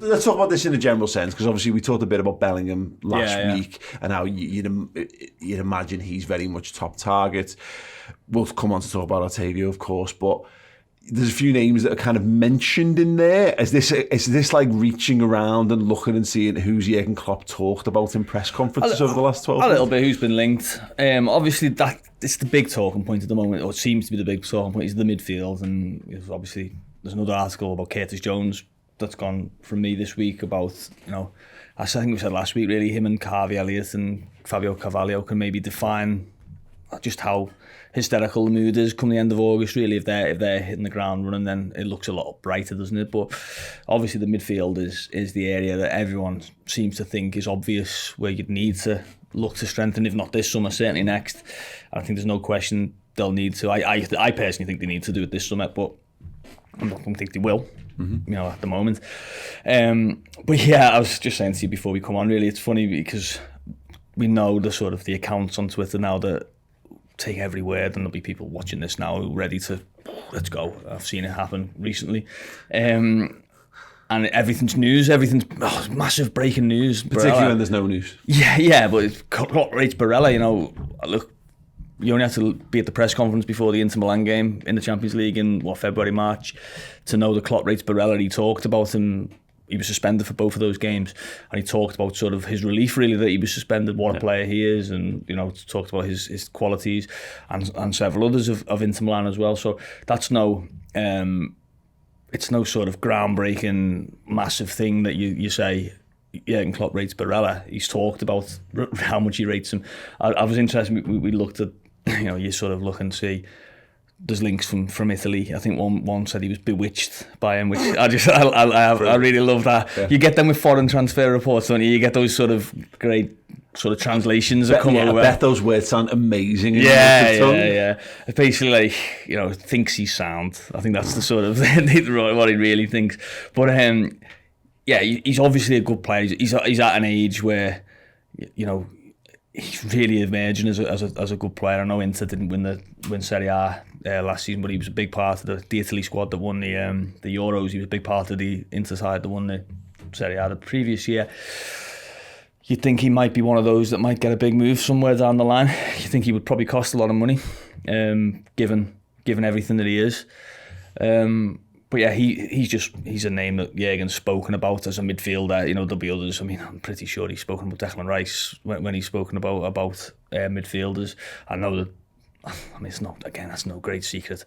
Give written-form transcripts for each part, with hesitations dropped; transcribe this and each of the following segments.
let's talk about this in a general sense, because obviously we talked a bit about Bellingham last week and how you'd imagine he's very much top target. We'll come on to talk about Otavio, of course, but there's a few names that are kind of mentioned in there. Is this like reaching around and looking and seeing who Jurgen Klopp talked about in press conferences over the last 12 months? A little bit who's been linked. Obviously, that it's the big talking point at the moment, or it seems to be the big talking point, is the midfield. And obviously, there's another article about Curtis Jones that's gone from me this week about, I think we said last week, really, him and Harvey Elliott and Fabio Carvalho can maybe define just how hysterical the mood is come the end of August, really. If they're hitting the ground running, then it looks a lot brighter, doesn't it? But obviously the midfield is the area that everyone seems to think is obvious where you'd need to look to strengthen, if not this summer, certainly next. I think there's no question they'll need to. I personally think they need to do it this summer, but I don't think they will. At the moment. But yeah, I was just saying to you before we come on, really, it's funny because we know the sort of the accounts on Twitter now that take every word, and there'll be people watching this now who are ready to, let's go. I've seen it happen recently. And everything's news, everything's massive breaking news. Particularly Barella. when there's no news. Yeah, but it's clock rates Barella, look, you only have to be at the press conference before the Inter Milan game in the Champions League in February, March, to know the clock rates Barella. He talked about him. He was suspended for both of those games, and he talked about sort of his relief, really, that he was suspended, what a player he is, and talked about his qualities, and several others of Inter Milan as well. So that's it's no sort of groundbreaking, massive thing that you say. Jurgen Klopp rates Barella. He's talked about how much he rates him. I was interested. We looked at, you sort of look and see. There's links from Italy. I think one said he was bewitched by him, which I really love that. Yeah. You get them with foreign transfer reports, don't you? You get those sort of great sort of translations that come over. I bet those words sound amazing. Yeah. Basically, like, thinks he's sound. I think that's the sort of what he really thinks. But he's obviously a good player. He's at an age where, he's really emerging as a good player. I know Inter didn't win Serie A last season, but he was a big part of the Italy squad that won the Euros. He was a big part of the Inter side that won the Serie A the previous year. You'd think he might be one of those that might get a big move somewhere down the line. You think he would probably cost a lot of money, given everything that he is. But yeah, he's a name that Jurgen's spoken about as a midfielder. There'll be others. I mean, I'm pretty sure he's spoken about Declan Rice when he's spoken about midfielders. I know that. I mean, that's no great secret.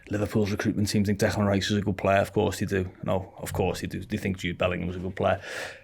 Liverpool's recruitment team think Declan Rice is a good player. Of course they do. No, of course they do. They think Jude Bellingham was a good player.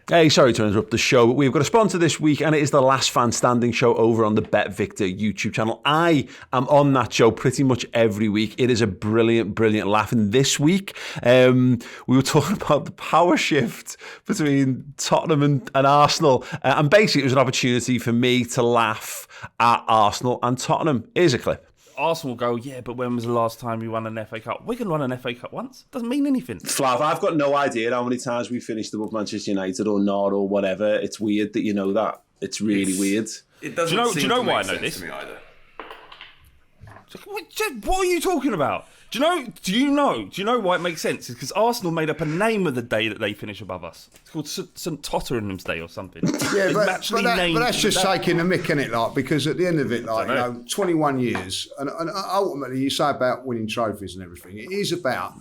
Hey, sorry to interrupt the show, but we've got a sponsor this week, and it is the Last Fan Standing show over on the Bet Victor YouTube channel. I am on that show pretty much every week. It is a brilliant, brilliant laugh. And this week, we were talking about the power shift between Tottenham and Arsenal. And basically, it was an opportunity for me to laugh at Arsenal and Tottenham. Here's a clip. Arsenal go, yeah, but when was the last time we won an FA Cup? Wigan won an FA Cup once. Doesn't mean anything. Flav, I've got no idea how many times we finished above Manchester United or not or whatever. It's weird that you know that. It's really weird. It doesn't. Do you know why I know this? To me either. What are you talking about? Do you know why it makes sense? It's because Arsenal made up a name of the day that they finish above us. It's called St Tottenham's Day or something. Yeah, but that's just taking the mick, innit? Like, because at the end of it, 21 years, and ultimately you say about winning trophies and everything. It is about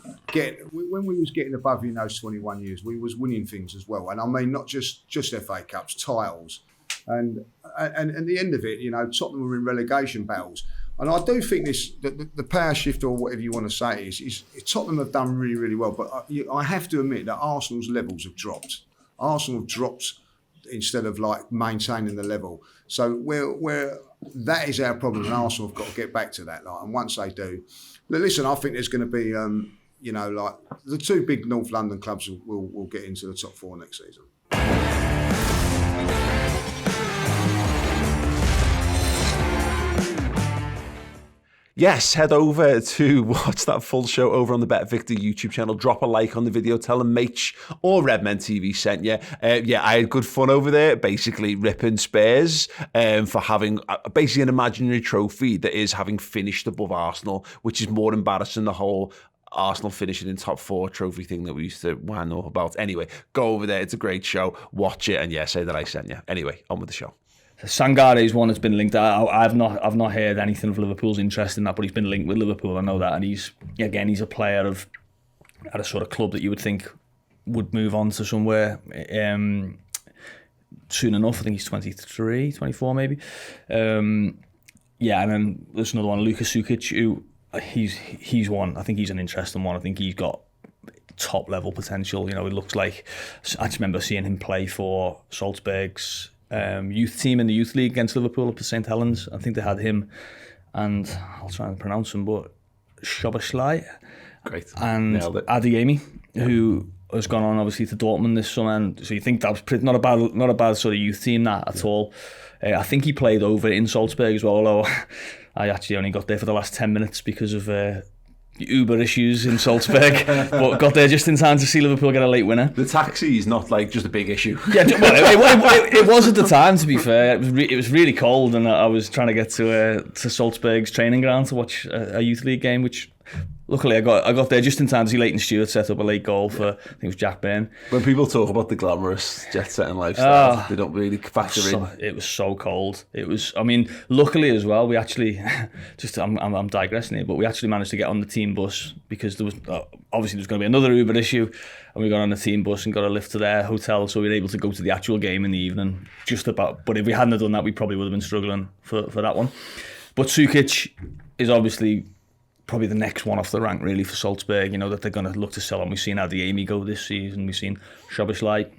when we was getting above in those 21 years, we was winning things as well. And I mean, not just FA Cups, titles, and at the end of it, Tottenham were in relegation battles. And I do think the power shift, or whatever you want to say, is Tottenham have done really, really well. But I have to admit that Arsenal's levels have dropped. Arsenal have dropped instead of like maintaining the level. So that is our problem, and Arsenal have got to get back to that. And once they do, listen, I think there's going to be, like the two big North London clubs will get into the top four next season. Yes, head over to watch that full show over on the Bet Victor YouTube channel. Drop a like on the video. Tell them Mate or Redmen TV sent you. I had good fun over there, basically ripping Spurs for having basically an imaginary trophy that is having finished above Arsenal, which is more embarrassing the whole Arsenal finishing in top 4 trophy thing that we used to whine off about. Anyway, go over there. It's a great show. Watch it, and yeah, say that I sent you. Anyway, on with the show. Sangare's one that's been linked. I've not heard anything of Liverpool's interest in that, but he's been linked with Liverpool. I know that, and he's a player at a sort of club that you would think would move on to somewhere soon enough. I think he's 23, 24 maybe. And then there's another one, Luka Sukic, who he's one. I think he's an interesting one. I think he's got top level potential. You know, it looks like, I just remember seeing him play for Salzburg's youth team in the youth league against Liverpool up at St Helens. I think they had him and I'll try and pronounce him, but Szoboszlai. Great. And Adeyemi, who has gone on obviously to Dortmund this summer. And so you think that was not a bad sort of youth team at all. I think he played over in Salzburg as well, although I actually only got there for the last 10 minutes because of Uber issues in Salzburg, but got there just in time to see Liverpool get a late winner. The taxi is not like just a big issue. Yeah, well, it was at the time, to be fair. It was really cold, and I was trying to get to Salzburg's training ground to watch a youth league game, which luckily I got there just in time to see Leighton Stewart set up a late goal for, I think it was Jack Byrne. When people talk about the glamorous jet-setting lifestyle, they don't really factor in. It was so cold. It was, I mean, luckily as well, we actually, I'm digressing here, but we actually managed to get on the team bus because there was, obviously there was going to be another Uber issue, and we got on the team bus and got a lift to their hotel, so we were able to go to the actual game in the evening, just about. But if we hadn't have done that, we probably would have been struggling for that one. But Sukic is obviously probably the next one off the rank really for Salzburg, you know, that they're going to look to sell on. We've seen Adeyemi go this season, we've seen Szoboszlai,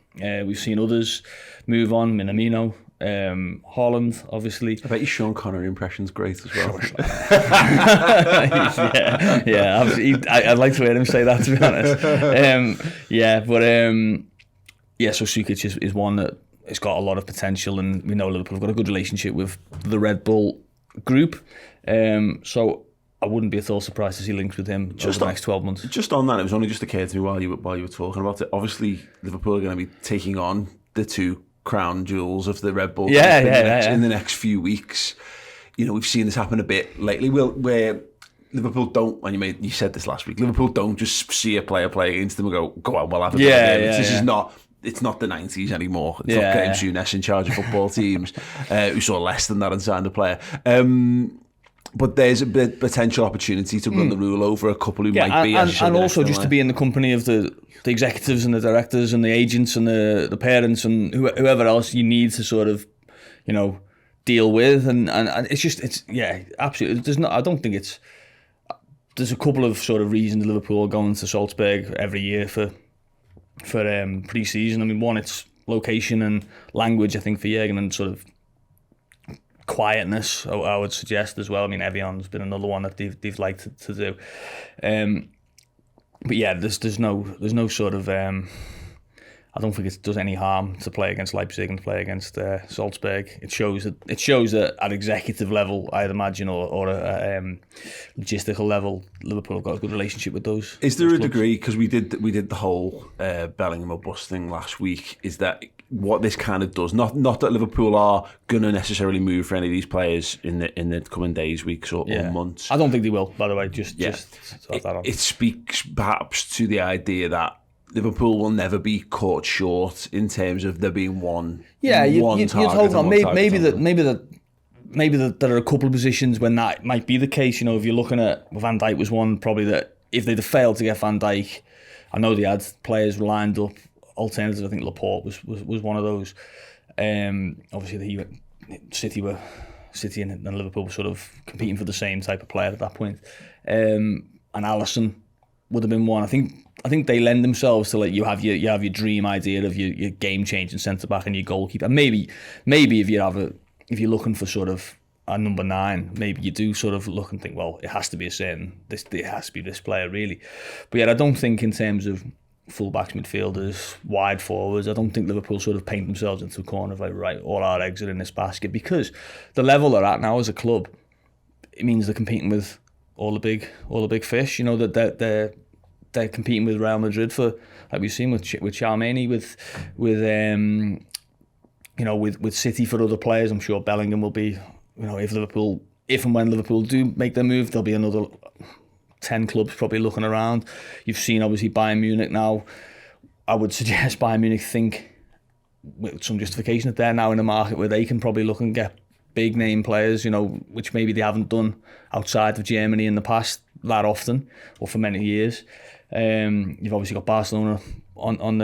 we've seen others move on, Minamino, Haaland, obviously. I bet your Sean Connery impression's great as well. I'd like to hear him say that, to be honest. So Sukic is one that has got a lot of potential, and we know Liverpool have got a good relationship with the Red Bull group. So I wouldn't be at all surprised to see links with him over the next 12 months. Just on that, it was only just occurred to me while you were talking about it. Obviously, Liverpool are going to be taking on the two crown jewels of the Red Bull in the next few weeks. You know, we've seen this happen a bit lately, where Liverpool don't, and you said this last week, Liverpool don't just see a player play against them and go on, we'll have a This is not. It's not the 90s anymore. It's not Graham Souness in charge of football teams who saw less than that and signed a player. But there's a potential opportunity to run the rule over a couple who might be. And also just to be in the company of the executives and the directors and the agents and the parents and whoever else you need to sort of, you know, deal with. And it's absolutely. I don't think it's. There's a couple of sort of reasons Liverpool are going to Salzburg every year for pre-season. I mean, one, it's location and language, I think, for Jürgen, and sort of quietness, I would suggest as well. I mean, Evian's been another one that they've liked to do. But yeah, there's no sort of. I don't think it does any harm to play against Leipzig and play against Salzburg. It shows that at executive level, I'd imagine, or a logistical level, Liverpool have got a good relationship with those. Is there those a clubs. degree, because we did the whole Bellingham or bust thing last week? Is that what this kind of does? Not that Liverpool are going to necessarily move for any of these players in the coming days, weeks, or months. I don't think they will. By the way, just thought that on. It speaks perhaps to the idea that Liverpool will never be caught short in terms of there being one. Yeah, you'd hold on. Maybe that there are a couple of positions when that might be the case. You know, if you're looking at Van Dijk was one, probably that if they'd have failed to get Van Dijk, I know they had players lined up. Alternatives, I think Laporte was one of those. Obviously, City and Liverpool were sort of competing for the same type of player at that point. And Alisson would have been one. I think they lend themselves to, like, you have your dream idea of your game changing centre back and your goalkeeper. And maybe if you're looking for sort of a number 9, maybe you do sort of look and think, well, it has to be it has to be this player really. But yeah, I don't think in terms of full-backs, midfielders, wide forwards, I don't think Liverpool sort of paint themselves into a corner of like, right, all our eggs are in this basket, because the level they're at now as a club, it means they're competing with all the big fish. You know, that they're competing with Real Madrid for, like we've seen with Tchouaméni, with City for other players. I'm sure Bellingham will be, you know, if and when Liverpool do make their move, there'll be another 10 clubs probably looking around. You've seen obviously Bayern Munich now. I would suggest Bayern Munich think with some justification that they're now in a market where they can probably look and get big name players, which maybe they haven't done outside of Germany in the past that often or for many years. You've obviously got Barcelona on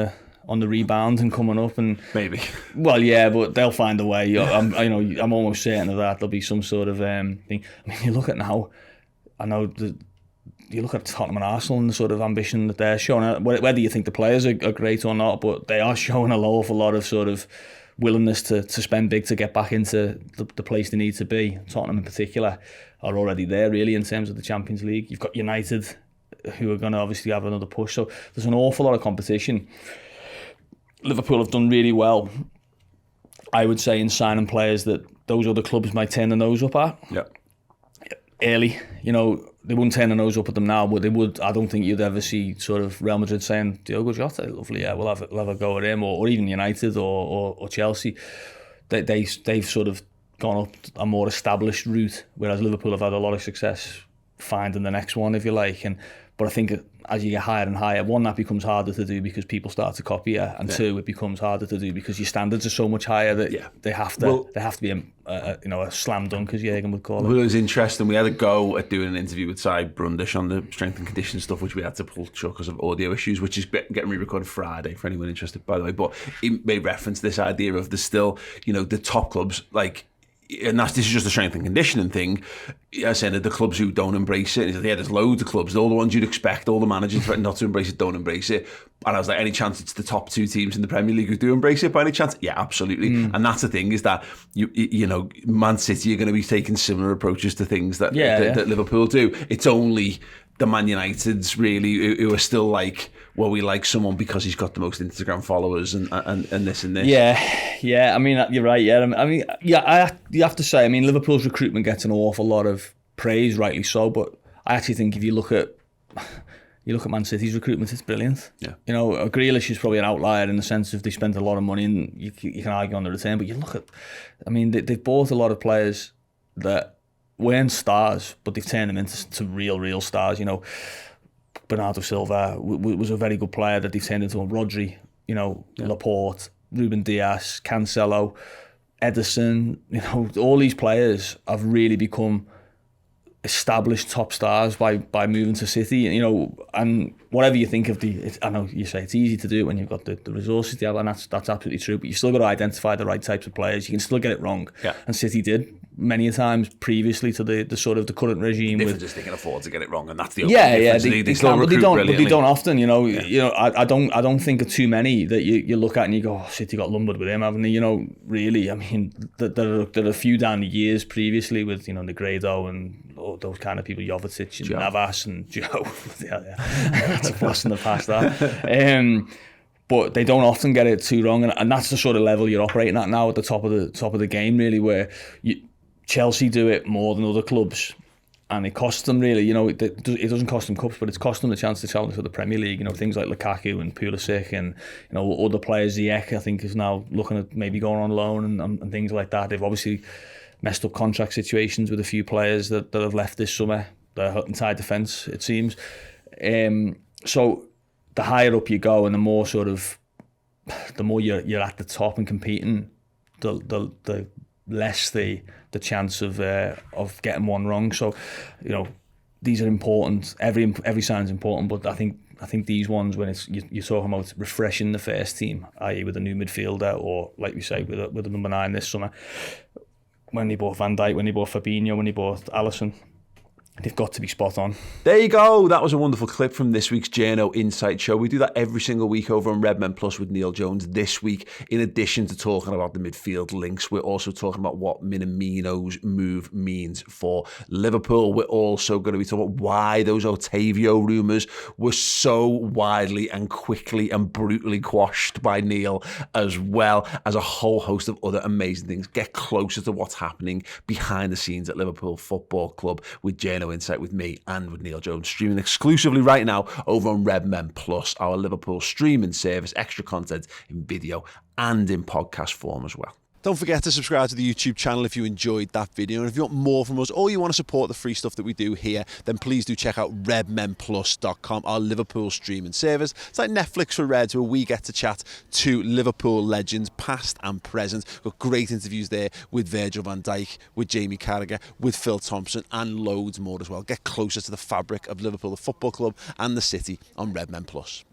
the rebound and coming up, and maybe. Well, yeah, but they'll find a way. I'm almost certain of that. There'll be some sort of thing. I mean, you look at now. I know you look at Tottenham and Arsenal and the sort of ambition that they're showing. Whether you think the players are great or not, but they are showing an awful lot of sort of willingness to spend big to get back into the place they need to be. Tottenham in particular are already there really in terms of the Champions League. You've got United who are going to obviously have another push. So there's an awful lot of competition. Liverpool have done really well, I would say, in signing players that those other clubs might turn their nose up at. Yeah. Early, they wouldn't turn their nose up at them now, but they would. I don't think you'd ever see sort of Real Madrid saying, Diogo Jota, lovely, yeah, we'll have a go at him, or even United or Chelsea. They've sort of gone up a more established route, whereas Liverpool have had a lot of success finding the next one, if you like. But I think as you get higher and higher, one, that becomes harder to do because people start to copy you, and two, it becomes harder to do because your standards are so much higher that they have to be a slam dunk, as Jürgen would call it. Well, it was interesting. We had a go at doing an interview with Cy Brundish on the strength and conditioning stuff, which we had to pull short because of audio issues, which is getting re-recorded Friday for anyone interested, by the way. But he made reference to this idea of there's still, the top clubs, like, and this is just a strength and conditioning thing. I said that the clubs who don't embrace it, he said, there's loads of clubs, all the ones you'd expect, all the managers not to embrace it, don't embrace it. And I was like, any chance it's the top two teams in the Premier League who do embrace it by any chance? Yeah, absolutely. And that's the thing, is that Man City are going to be taking similar approaches to things that Liverpool do. It's only the Man Uniteds really who are still like, well, we like someone because he's got the most Instagram followers and this and this. Yeah. I mean, you're right. Yeah, I mean, you have to say, I mean, Liverpool's recruitment gets an awful lot of praise, rightly so. But I actually think if you look at Man City's recruitment, it's brilliant. Yeah. Grealish is probably an outlier in the sense of they spent a lot of money, and you can argue on the return. But you look at, I mean, they've bought a lot of players that weren't stars, but they've turned them into real stars. Bernardo Silva was a very good player that they've turned into a Rodri, Laporte, Ruben Dias, Cancelo, Ederson. All these players have really become established top stars by moving to City. And whatever you think of I know you say it's easy to do when you've got the resources to have, and that's absolutely true. But you've still got to identify the right types of players. You can still get it wrong, and City did many a times previously to the sort of the current regime. Just they can afford to get it wrong, and that's the only difference. They can, but they don't often. I don't think of too many that you look at and you go, oh, City got lumbered with him, haven't they? Really, I mean, there are a few down the years previously with Negredo and those kind of people, Jovetic and Navas and Joe. That's a blast in the past, that. But they don't often get it too wrong, and that's the sort of level you're operating at now, at the top of the game, really, where Chelsea do it more than other clubs, and it costs them really. It doesn't cost them cups, but it's cost them the chance to challenge for the Premier League. Things like Lukaku and Pulisic and other players. Ziyech, I think, is now looking at maybe going on loan and things like that. They've obviously messed up contract situations with a few players that have left this summer. They're inside the fence, it seems. So the higher up you go, and the more you're at the top and competing, the less the chance of getting one wrong. So these are important. Every sign's important, but I think these ones, when you're talking about refreshing the first team, i.e. with a new midfielder, or like we say with a number 9 this summer, when they bought Van Dijk, when they bought Fabinho, when they bought Alisson, they've got to be spot on. There you go. That was a wonderful clip from this week's Journo Insight show. We do that every single week over on Redmen Plus with Neil Jones. This week, in addition to talking about the midfield links, we're also talking about what Minamino's move means for Liverpool. We're also going to be talking about why those Otavio rumours were so widely and quickly and brutally quashed by Neil, as well as a whole host of other amazing things. Get closer to what's happening behind the scenes at Liverpool Football Club with Journo Insight with me and with Neil Jones, streaming exclusively right now over on Redmen Plus, our Liverpool streaming service. Extra content in video and in podcast form as well. Don't forget to subscribe to the YouTube channel if you enjoyed that video. And if you want more from us or you want to support the free stuff that we do here, then please do check out redmenplus.com, our Liverpool streaming service. It's like Netflix for Reds, where we get to chat to Liverpool legends, past and present. We've got great interviews there with Virgil van Dijk, with Jamie Carragher, with Phil Thompson, and loads more as well. Get closer to the fabric of Liverpool, the football club, and the city on Red Men Plus.